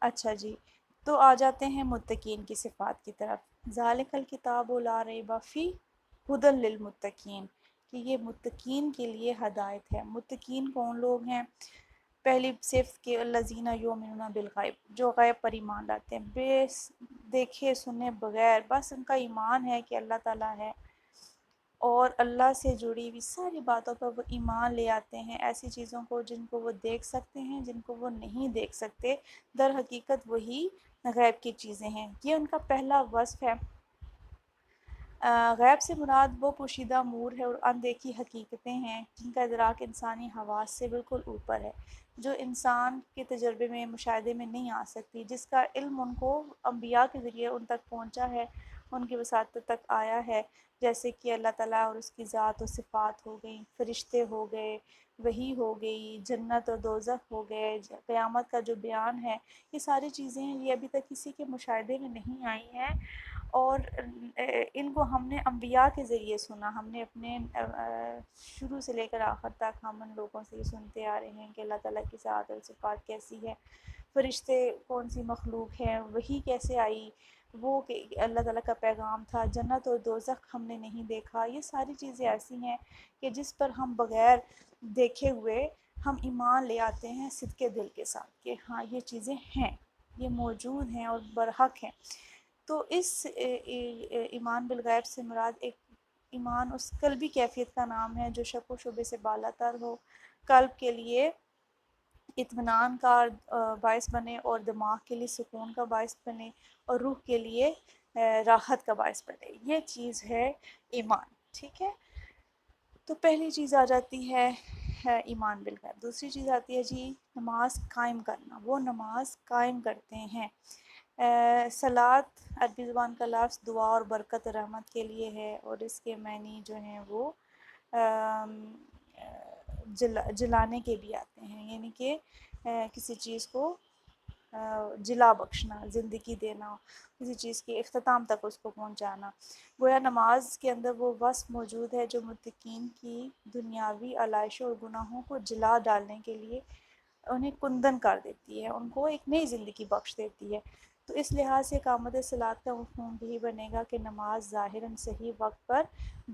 اچھا جی، تو آ جاتے ہیں متقین کی صفات کی طرف۔ ذالک الکتاب لا ریب فیہ ھدی للمتقین، کہ یہ متقین کے لیے ہدایت ہے۔ متقین کون لوگ ہیں؟ پہلی صفت کہ الذین یؤمنون بالغیب، جو غیب پر ایمان لاتے ہیں، بے دیکھے سنے بغیر بس ان کا ایمان ہے کہ اللہ تعالیٰ ہے، اور اللہ سے جڑی ہوئی ساری باتوں پر وہ ایمان لے آتے ہیں، ایسی چیزوں کو جن کو وہ دیکھ سکتے ہیں، جن کو وہ نہیں دیکھ سکتے، در حقیقت وہی غیب کی چیزیں ہیں۔ یہ ان کا پہلا وصف ہے۔ غیب سے مراد وہ پوشیدہ امور ہے اور اندیکھی حقیقتیں ہیں جن کا ادراک انسانی حواس سے بالکل اوپر ہے، جو انسان کے تجربے میں، مشاہدے میں نہیں آ سکتی، جس کا علم ان کو انبیاء کے ذریعے ان تک پہنچا ہے، ان کی وساطت تک آیا ہے، جیسے کہ اللہ تعالیٰ اور اس کی ذات و صفات ہو گئیں، فرشتے ہو گئے، وحی ہو گئی، جنت اور دوزخ ہو گئے، قیامت کا جو بیان ہے، یہ ساری چیزیں ہیں، یہ ابھی تک کسی کے مشاہدے میں نہیں آئی ہیں، اور ان کو ہم نے انبیاء کے ذریعے سنا۔ ہم نے اپنے شروع سے لے کر آخر تک ہم ان لوگوں سے یہ سنتے آ رہے ہیں کہ اللہ تعالیٰ کی ذات اور صفات کیسی ہے، فرشتے کون سی مخلوق ہیں، وحی کیسے آئی، وہ کہ اللہ تعالیٰ کا پیغام تھا، جنت اور دوزخ ہم نے نہیں دیکھا۔ یہ ساری چیزیں ایسی ہیں کہ جس پر ہم بغیر دیکھے ہوئے ہم ایمان لے آتے ہیں صدق دل کے ساتھ کہ ہاں یہ چیزیں ہیں، یہ موجود ہیں اور برحق ہیں۔ تو اس ایمان بالغیب سے مراد ایک ایمان اس قلبی کیفیت کا نام ہے جو شک و شبے سے بالا تر ہو، قلب کے لیے اطمینان کا باعث بنے اور دماغ کے لیے سکون کا باعث بنے اور روح کے لیے راحت کا باعث بنے۔ یہ چیز ہے ایمان، ٹھیک ہے؟ تو پہلی چیز آ جاتی ہے ایمان بالغیب۔ دوسری چیز آتی ہے جی نماز قائم کرنا، وہ نماز قائم کرتے ہیں۔ صلاۃ عربی زبان کا لفظ دعا اور برکت اور رحمت کے لیے ہے، اور اس کے معنی جو ہیں وہ جلانے کے بھی آتے ہیں، یعنی کہ کسی چیز کو جلا بخشنا، زندگی دینا، کسی چیز کے اختتام تک اس کو پہنچانا۔ گویا نماز کے اندر وہ وصف موجود ہے جو متقین کی دنیاوی علائشوں اور گناہوں کو جلا ڈالنے کے لیے انہیں کندن کر دیتی ہے، ان کو ایک نئی زندگی بخش دیتی ہے۔ تو اس لحاظ سے اقامت صلاۃ کا مفہوم بھی بنے گا کہ نماز ظاہراً صحیح وقت پر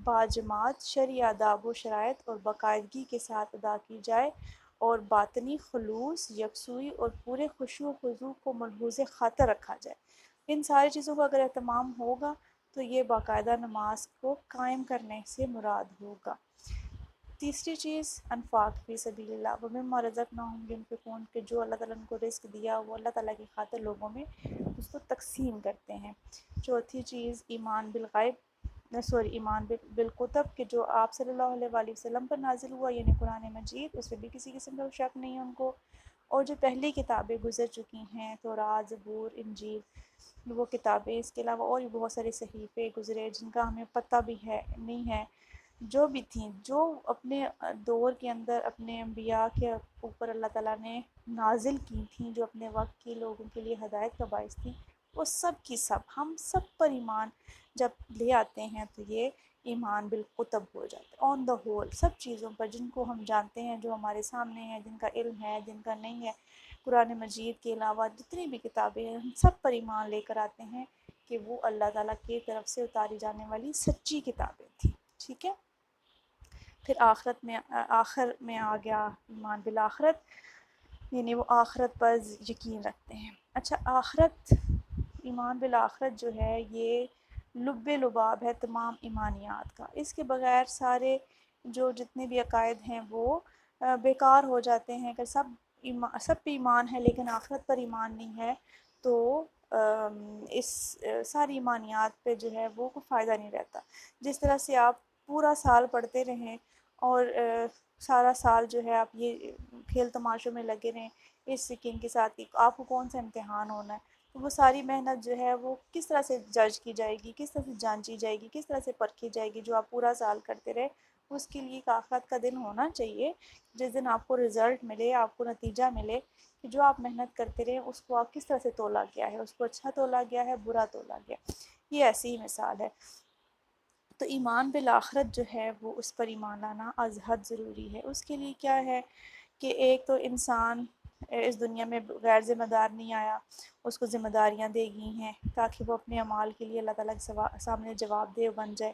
باجماعت شرعی آداب و شرائط اور باقاعدگی کے ساتھ ادا کی جائے، اور باطنی خلوص، یکسوئی اور پورے خشوع و خضوع کو ملحوظ خاطر رکھا جائے۔ ان ساری چیزوں کا اگر اہتمام ہوگا تو یہ باقاعدہ نماز کو قائم کرنے سے مراد ہوگا۔ تیسری چیز انفاق فی سبیل اللہ، ومما رزقناہم ینفقون، کہ جو اللہ تعالیٰ نے ان کو رزق دیا وہ اللہ تعالیٰ کی خاطر لوگوں میں اس کو تقسیم کرتے ہیں۔ چوتھی چیز ایمان بالغیب، ایمان بالکتب، کہ جو آپ صلی اللہ علیہ وآلہ وسلم پر نازل ہوا، یعنی قرآن مجید، اس میں بھی کسی قسم کا شک نہیں ہے ان کو، اور جو پہلی کتابیں گزر چکی ہیں تورات، زبور، انجیل، وہ کتابیں، اس کے علاوہ اور بھی بہت سارے صحیفے گزرے جن کا ہمیں پتہ بھی ہے نہیں ہے، جو بھی تھیں، جو اپنے دور کے اندر اپنے انبیاء کے اوپر اللہ تعالیٰ نے نازل کی تھیں، جو اپنے وقت کے لوگوں کے لیے ہدایت کا باعث تھیں، وہ سب کی سب ہم سب پر ایمان جب لے آتے ہیں تو یہ ایمان بالکتب ہو جاتا ہے، آن دا ہول سب چیزوں پر جن کو ہم جانتے ہیں، جو ہمارے سامنے ہیں، جن کا علم ہے، جن کا نہیں ہے۔ قرآن مجید کے علاوہ جتنی بھی کتابیں ہیں ہم سب پر ایمان لے کر آتے ہیں کہ وہ اللہ تعالیٰ کی طرف سے اتاری جانے والی سچی کتابیں تھیں، ٹھیک ہے؟ پھر آخر میں آ گیا ایمان بالآخرت، یعنی وہ آخرت پر یقین رکھتے ہیں۔ اچھا، آخرت، ایمان بالآخرت جو ہے یہ لب لباب ہے تمام ایمانیات کا، اس کے بغیر سارے جو جتنے بھی عقائد ہیں وہ بیکار ہو جاتے ہیں۔ کہ سب پہ ایمان ہے لیکن آخرت پر ایمان نہیں ہے تو اس ساری ایمانیات پہ جو ہے وہ کوئی فائدہ نہیں رہتا۔ جس طرح سے آپ پورا سال پڑھتے رہیں اور سارا سال جو ہے آپ یہ کھیل تماشوں میں لگے رہیں اس یقین کے ساتھ کہ آپ کو کون سا امتحان ہونا ہے، تو وہ ساری محنت جو ہے وہ کس طرح سے جج کی جائے گی، کس طرح سے جانچی جائے گی، کس طرح سے پرکھی جائے گی۔ جو آپ پورا سال کرتے رہے اس کے لیے ایک آخرت کا دن ہونا چاہیے جس دن آپ کو رزلٹ ملے، آپ کو نتیجہ ملے کہ جو آپ محنت کرتے رہے اس کو آپ کس طرح سے تولا گیا ہے، اس کو اچھا تولا گیا ہے، برا تولا گیا۔ یہ ایسی ہی مثال ہے۔ تو ایمان بالآخرت جو ہے وہ اس پر ایمان لانا از حد ضروری ہے۔ اس کے لیے کیا ہے کہ ایک تو انسان اس دنیا میں غیر ذمہ دار نہیں آیا، اس کو ذمہ داریاں دے گئی ہیں تاکہ وہ اپنے اعمال کے لیے اللہ تعالیٰ کے سامنے جواب دہ بن جائے۔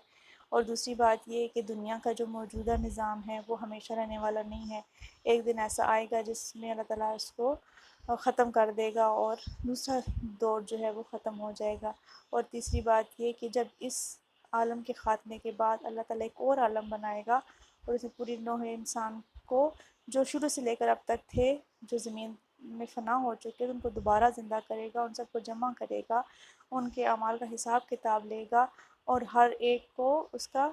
اور دوسری بات یہ کہ دنیا کا جو موجودہ نظام ہے وہ ہمیشہ رہنے والا نہیں ہے، ایک دن ایسا آئے گا جس میں اللہ تعالیٰ اس کو ختم کر دے گا اور دوسرا دور جو ہے وہ ختم ہو جائے گا۔ اور تیسری بات یہ کہ جب اس عالم کے خاتمے کے بعد اللہ تعالیٰ ایک اور عالم بنائے گا اور اسے پوری نوع انسان کو جو شروع سے لے کر اب تک تھے، جو زمین میں فنا ہو چکے، ان کو دوبارہ زندہ کرے گا، ان سب کو جمع کرے گا، ان کے اعمال کا حساب کتاب لے گا اور ہر ایک کو اس کا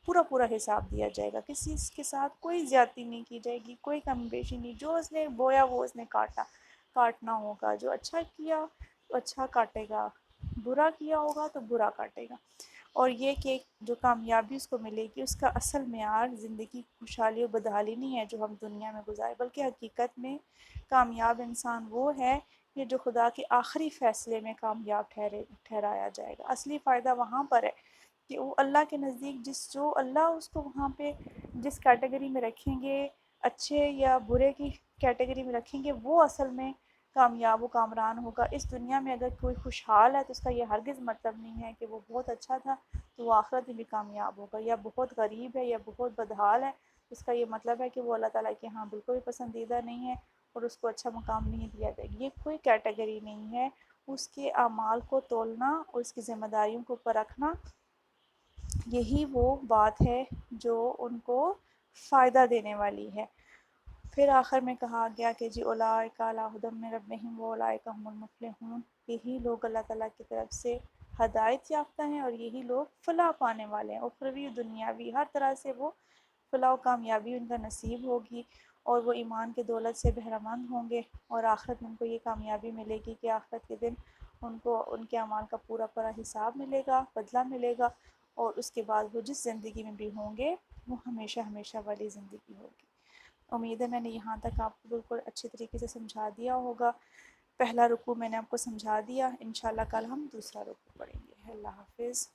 پورا حساب دیا جائے گا۔ کسی کے ساتھ کوئی زیادتی نہیں کی جائے گی، کوئی کم بیشی نہیں، جو اس نے بویا وہ اس نے کاٹنا ہوگا، جو اچھا کیا تو اچھا کاٹے گا، برا کیا ہوگا تو برا کاٹے گا۔ اور یہ کہ جو کامیابی اس کو ملے گی اس کا اصل معیار زندگی کی خوشحالی و بدحالی نہیں ہے جو ہم دنیا میں گزارے، بلکہ حقیقت میں کامیاب انسان وہ ہے کہ جو خدا کے آخری فیصلے میں کامیاب ٹھہرایا جائے گا۔ اصلی فائدہ وہاں پر ہے کہ وہ اللہ کے نزدیک جو اللہ اس کو وہاں پہ جس کیٹیگری میں رکھیں گے، اچھے یا برے کی کیٹیگری میں رکھیں گے، وہ اصل میں کامیاب و کامران ہوگا۔ اس دنیا میں اگر کوئی خوشحال ہے تو اس کا یہ ہرگز مطلب نہیں ہے کہ وہ بہت اچھا تھا تو وہ آخرت میں بھی کامیاب ہوگا، یا بہت غریب ہے یا بہت بدحال ہے اس کا یہ مطلب ہے کہ وہ اللہ تعالیٰ کے ہاں بالکل بھی پسندیدہ نہیں ہے اور اس کو اچھا مقام نہیں دیا جائے گا۔ یہ کوئی کیٹیگری نہیں ہے، اس کے اعمال کو تولنا اور اس کی ذمہ داریوں کو پرکھنا، یہی وہ بات ہے جو ان کو فائدہ دینے والی ہے۔ پھر آخر میں کہا گیا کہ جی اولئک علی ھدی من ربہم واولئک ھم المفلحون، یہی لوگ اللہ تعالیٰ کی طرف سے ہدایت یافتہ ہیں اور یہی لوگ فلاح پانے والے ہیں، اخروی دنیاوی ہر طرح سے وہ فلاح و کامیابی ان کا نصیب ہوگی اور وہ ایمان کے دولت سے بہرہ مند ہوں گے، اور آخرت میں ان کو یہ کامیابی ملے گی کہ آخرت کے دن ان کو ان کے اعمال کا پورا حساب ملے گا، بدلہ ملے گا، اور اس کے بعد وہ جس زندگی میں بھی ہوں گے وہ ہمیشہ والی زندگی ہوگی۔ امید ہے میں نے یہاں تک آپ کو بالکل اچھے طریقے سے سمجھا دیا ہوگا۔ پہلا رکوع میں نے آپ کو سمجھا دیا، انشاءاللہ کل ہم دوسرا رکوع پڑھیں گے۔ اللہ حافظ۔